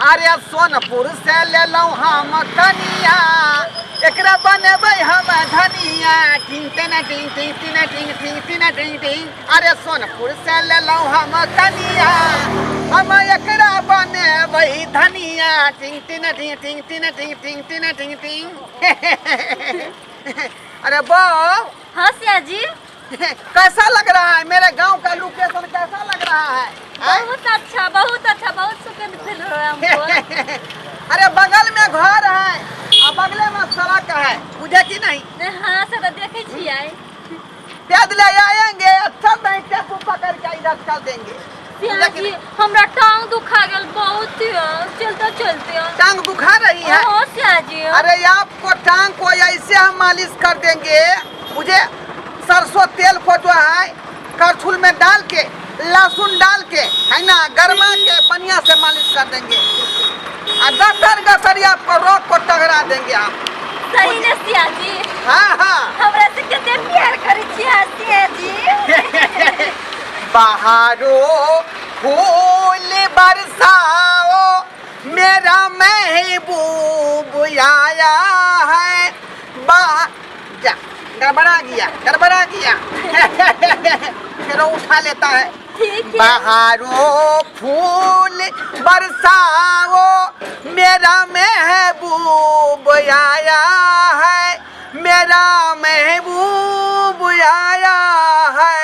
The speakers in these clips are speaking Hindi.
अरे सोनपुर से ले लो हम कनिया एकरा बनेबै हम धनिया टिंग टिंग टिंग टिंग टिंग टिंग टिंग टिंग टिंग टिंग। अरे सोनपुर से ले लो हम कनिया हम एकरा बनेबै धनिया टिंग टिंग टिंग टिंग टिंग टिंग टिंग टिंग टिंग टिंग। अरे बहू। हाँ सिया जी। कैसा लग रहा है मेरे गांव का लोकेशन कैसा लग रहा है? बहुत अच्छा बहुत सुकून फील हो रहा है हमको। अरे बगल में घर है और बगल में सड़क है मुझे की नहीं? हाँ सर देखे छिए पैदल आएंगे अच्छा नहीं टेम्पू पकड़ के इधर चल देंगे। सिया जी हमरा टांग दुखा गया बहुत चलते टांग दुखा रही है? हाँ सिया जी। अरे आपको टांग को ऐसे हम मालिश कर देंगे मुझे सरसों तेल को जो है करछुल में डाल के लहसुन डाल के है ना गरमा के बढ़िया से मालिश कर देंगे और गटर आपको रोक को टगरा देंगे आप। सही ने सिया जी। हाँ हाँ हमरा से कितने प्यार करे सिया जी। बहारो फूल बरसाओ मेरा महबूब आया है। गड़बड़ा गया फिर उठा लेता है। बहारो फूल बरसाओ मेरा महबूब आया है मेरा महबूब आया है।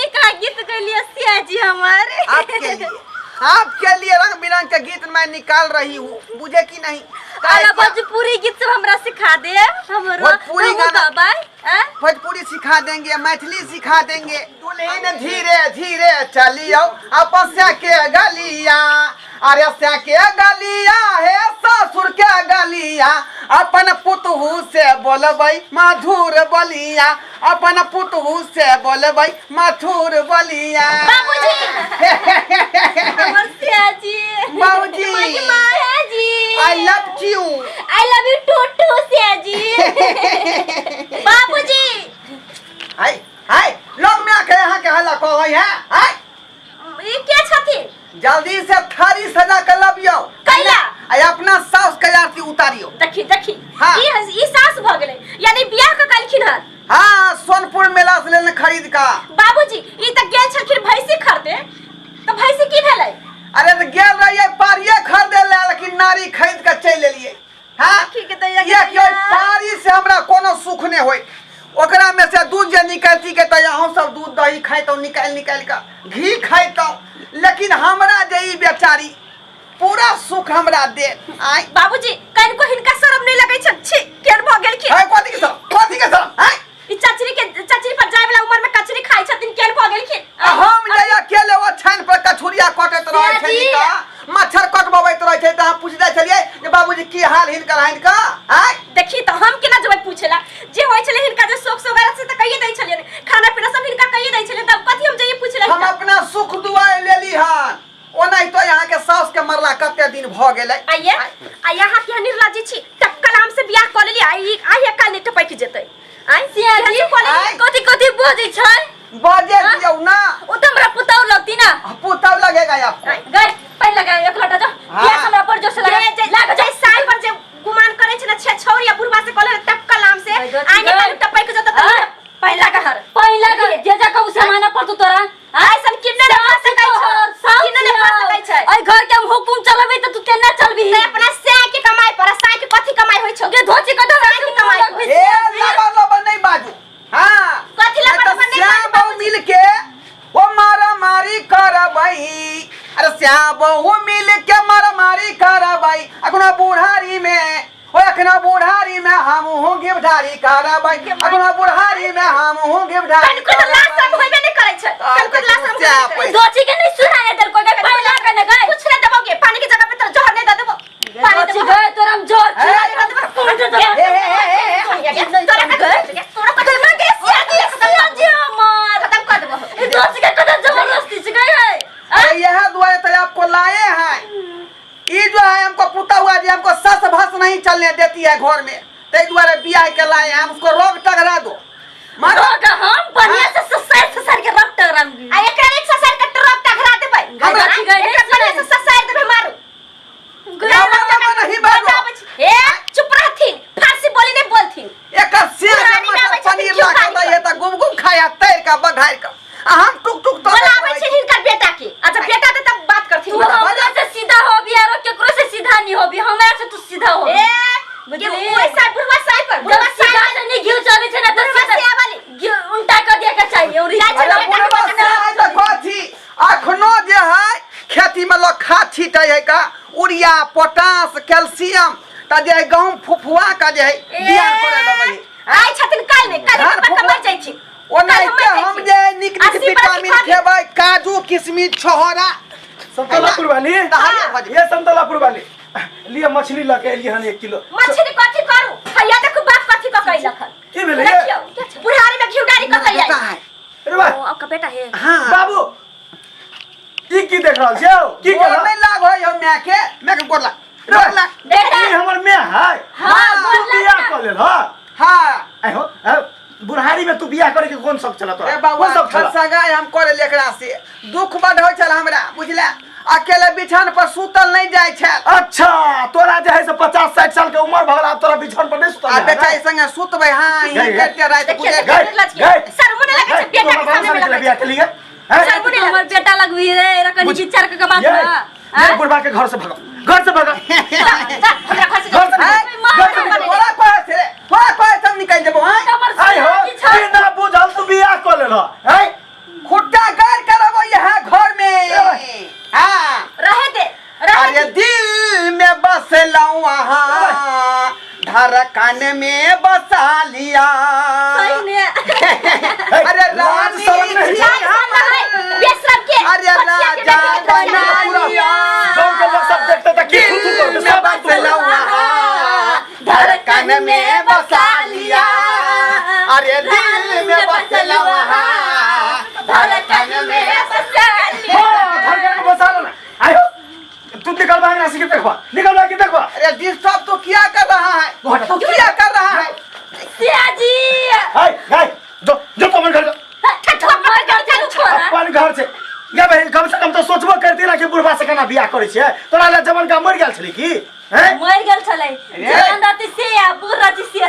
का गीत गलिए सिया जी हमारे आपके लिए रंग बिरंग के गीत मैं निकाल रही हूँ मुझे की नहीं? भोजपुरी गीत सब हमरा सिखा दे। भोजपुरी गाना भोजपुरी सिखा देंगे मैथिली सिखा देंगे। दुल्हन धीरे धीरे चलियो अपस्या के गलिया अरे स्या के गलिया है ससुर के गलिया अपन पुतहू से बोलबै मधुर बोलिया अपन पुतहू से बोलबै मधुर बोलिया। बाबूजी I love you too Siya ji. बाबूजी हाय हाय लोग में आके यहाँ के हल्ला को है हाय ये क्या छथी? जल्दी से थारी सजा कर लबियो कैला आई अपना सास के आरती उतारियो। देखी हाँ। ई सास भ गेलै यानी बियाह का कालखिन हन। हाँ सोनपुर मेला से लेने खरीद का। बाबूजी ई त गेल छलखिन भैंसी खरीदे तो भैंसी की भेलै? अरे तो गेल रहिए पारिये खरीदे ले लेकिन नारी खरीद के चल लेलिए। हां ठीक है ये क्यों पारी से हमरा कोनो सुख ने होय ओकरा में से दूध जे निकालती के त हम सब दूध दही खाइ तो निकाल का घी खाइ तो लेकिन हमरा जे ई बेचारी पूरा सुख हमरा दे। आई बाबूजी कन को हिनका शर्म नहीं लगै छ? छी केन भ गेल की? है कथि के सब है ई चाचरी पर जाय वाला उम्र में कचरी खाइ छथिन केन भ गेल की? हम जे अकेले ओ छान पर कछुरिया कटत रहै छै का मच्छर कटबबैत रहै छै त हम पूछ दै छलिए जे बाबूजी की हाल हिनका है देखी तो हम केना जबै पूछेला जे होय छले हिनका जे शौक सौगात से त कहिए दै छलिए खाना पीना सब हिनका कहिए दै छलिए तब कथि हम जइए पूछेला? हम अपना सुख दुआए लेली हन ओनाइ तो यहाँ के सास के मरला कते दिन भ गेलै। आइए आ यहाँ के निर्लज्जी छी टक्कल हम से बियाह क लेली आई काल ने टपक जेतै। आई सिया जी कथि बोझै छै बजे दियौ ना ओ त हमरा पुताउ लगती ना पुताउ लगेगा आपको गए पहले लगा एक लोटा जो ये हमरा पर जो से लगा जाय साल पर जे गुमान करे छै ना छे छौरिया बुढ़वा से कहले टक्कल हम से आई ने काल टपक जेतै त पहला का जे जा कहू समाना पर तू तोरा ऐसन किन्ने ने फंस सकै छ किन्ने ने फंस सकै छै ओइ घर के हम हुकुम चलबे त तू केना चलबी? ते अपना से के कमाई पर साई के कथि कमाई होय छ? गे धोची कत के कमाई ए लबा नहीं बाजू। हां कथि लबा नहीं बाजू? बहु मिल के ओ मारा मारी करबई अरे श्याम बहु मिल के मारा मारी करबई अखना बुढ़ारी में अखना बुढ़ारी में हम हूं गिरधारी करबई अखना बुढ़ारी में हम हूं गिरधारी तन को लाश सब होबे नहीं करे छै तन को लाश हम दोची के नहीं सुनाए दर को पहला के न गए कुछ नहीं देबोगे पानी की जगह पे तो जोहर नहीं दे देबो पानी दोची गए तोरा हम जोर खिला दे कौन दे दे तोरा कदर में के सिया जी मार खत्म कर देबो दोची के कदर जबरदस्ती से गए है। अरे यह दुआ तो आपको लाए हैं ये जो है हमको पुता हुआ जी हमको सस भस नहीं चलने देती है घर में ते द्वारा बियाह के लाए हैं हम उसको रोग टगरा दो मारो का हम बढ़िया से ससुर के रोग टगराऊंगी आ एकरा एक ससुर के रोग टगरा देबै हमरा बढ़िया से ससुर देबै मारू छीटे है का यूरिया पोटास कैल्शियम ता जे गांव फुफुआ का जे बियान करे लगई आई छथिन काल में मर जाई छी ओनाइते हम जे निक विटामिन खेबै काजू किशमिश छोहरा संतोलापुर वाली ये संतोलापुर वाली लिए मछली लगे लिए हन 1 किलो मछली कथि करू हैया देखो बाप कथि क कई लखन की भेले बुढ़ारी में घिउडारी क कई आई अरे बा ओ आपका बेटा है हां बाबू की देख रहल छौ की कर नहीं लाग होय हम मैं के बोला बोला बेटा ई हमर में है हां बोल बियाह कर ले हां आई हो बुढ़ारी में तू बियाह करे के कौन शौक चला तोरा ए बाबा कौन शौक चला सगाई हम करे लेकरा से दुख बड होय छल हमरा बुझला अकेले बिछान पर सुतल नहीं जाय छै अच्छा तोरा जे है से 50-60 साल के उम्र भगला तोरा बिछान पर नहीं सुतल आ बेटा संगे सुतबै हां ई करते रात पूजे सर मुने लगे छै बेटा के सामने में लगे बियाह के लिए सर मुने हमर बेटा लगवी रे रकनी विचार के बात ना ये बुढ़वा के घर से भगा घर से भगा हमरा घर से थोड़ा पास हम निकल देबो हां आई हो ई ना बुझल तू बियाह कर लेलो हैं खुट्टा गार करबो यहां घर में हां रहे दे अरे दिल में बसलऊं वहां धड़कन में बसा लिया सही ने अरे रानी बेशरम के अरे राजा बना लिया गांव के लोग सब देखते थे कि तू दिल में बसलऊं वहां धड़कन में बसा लिया अरे दिल में बसलऊं वहां धड़कन में बसा लिया धड़कन में बसा लेना आई हो तू निकल बाहर ना सीख देखवा निकल बाहर की देखवा अरे डिस्टर्ब तो क्या कर रहा है तो क्या कर रहा है सियाजी हाय हाय जो तो मन घर मर घर चलू छोरा अपन घर से या भाई कम से कम तो सोचबो करती ना कि बुढ़वा से केना बियाह करे छै तोरा ले जमन का मर गेल छली की हैं मर गेल छलै जवान राती से आ बुढ़ राती से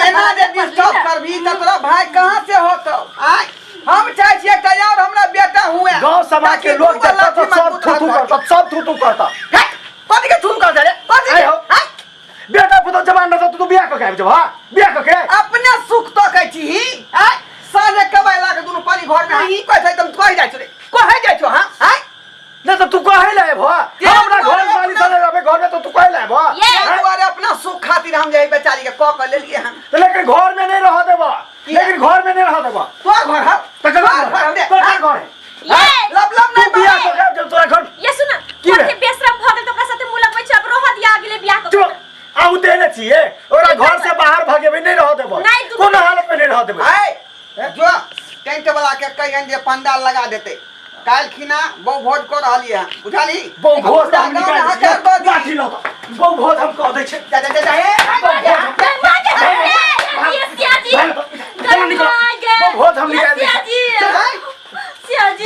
एना जे डिस्टर्ब करबी त तोरा भाई कहां से होतो आय हम चाहे छिए कि और हमरा बेटा हुए गांव समाज के लोग देखता तो सब थू करता कथि के थू कर दे आई हो बेटा पुतो जवान रहता तू बियाह क के आबि जा बियाह क के अपने सुख तो कहै छी आय साजे कबाइला के दुनु पानी घर में ही कहै छै तुम कहि जाय छ रे कहै जाय छ हां आय न तो तू कहे लाए भो हमरा घर वाली साले रबे घर में तो तू कहे लाए भो ये दुआरे अपना सुख खातिर हम जे बेचारी के क ले लिए हम लेकिन घर में नहीं रह देबा लेकिन घर में नहीं रह देबा तो घर है तो घर है ये लब तू नहीं बियाह क के आबि जा तोरा घर ये सुन कथि बेशरम भ गेल तो ओकरा साथे मुलक बच्चा अब रोह दिया गेले बियाह क चुप आउ देने चाहिए ओरा घर से बाहर भागे भी नहीं रह देबो कोन हालत में नहीं रह देबो आय जो टेंट वाला के कहियन जे पंडाल लगा देते काल खिना बहु भोज कर रहली है बुझाली बहु भोज हम निकाल लाठी लो बहु भोज हम कह दे छै जा ये सियाजी बहु भोज हम निकाल दे सियाजी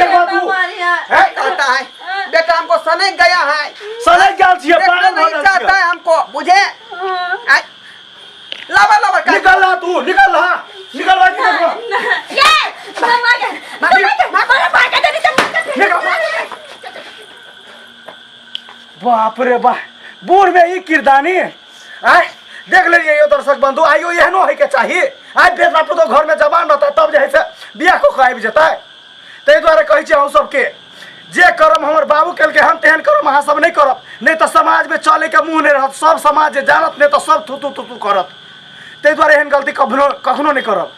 मारिया कहता है बेटा हमको सने गया है सने गया छिए देखना नहीं चाहता है हमको बुझे लावा निकल ला तू निकल ला ये मार के बाप रे बा बूढ़ में ई किरदानी आय देख लेलिए यो दर्शक बंधु आइयो एहनो है के चाहिए आय बेटा पुतो घर में जवान रहता तब जे है से बियाह को आबि जेतै तै द्वारे कहै छी हम सब के जे करम हमर बाबू केल के हम तेहन करम अहाँ सब नहीं करब नहीं तो समाज में चले के मुंह नहीं रहत सब समाज जे जानत नहीं तो सब थू करत तै द्वारे एहन गलती कखनो नहीं करब।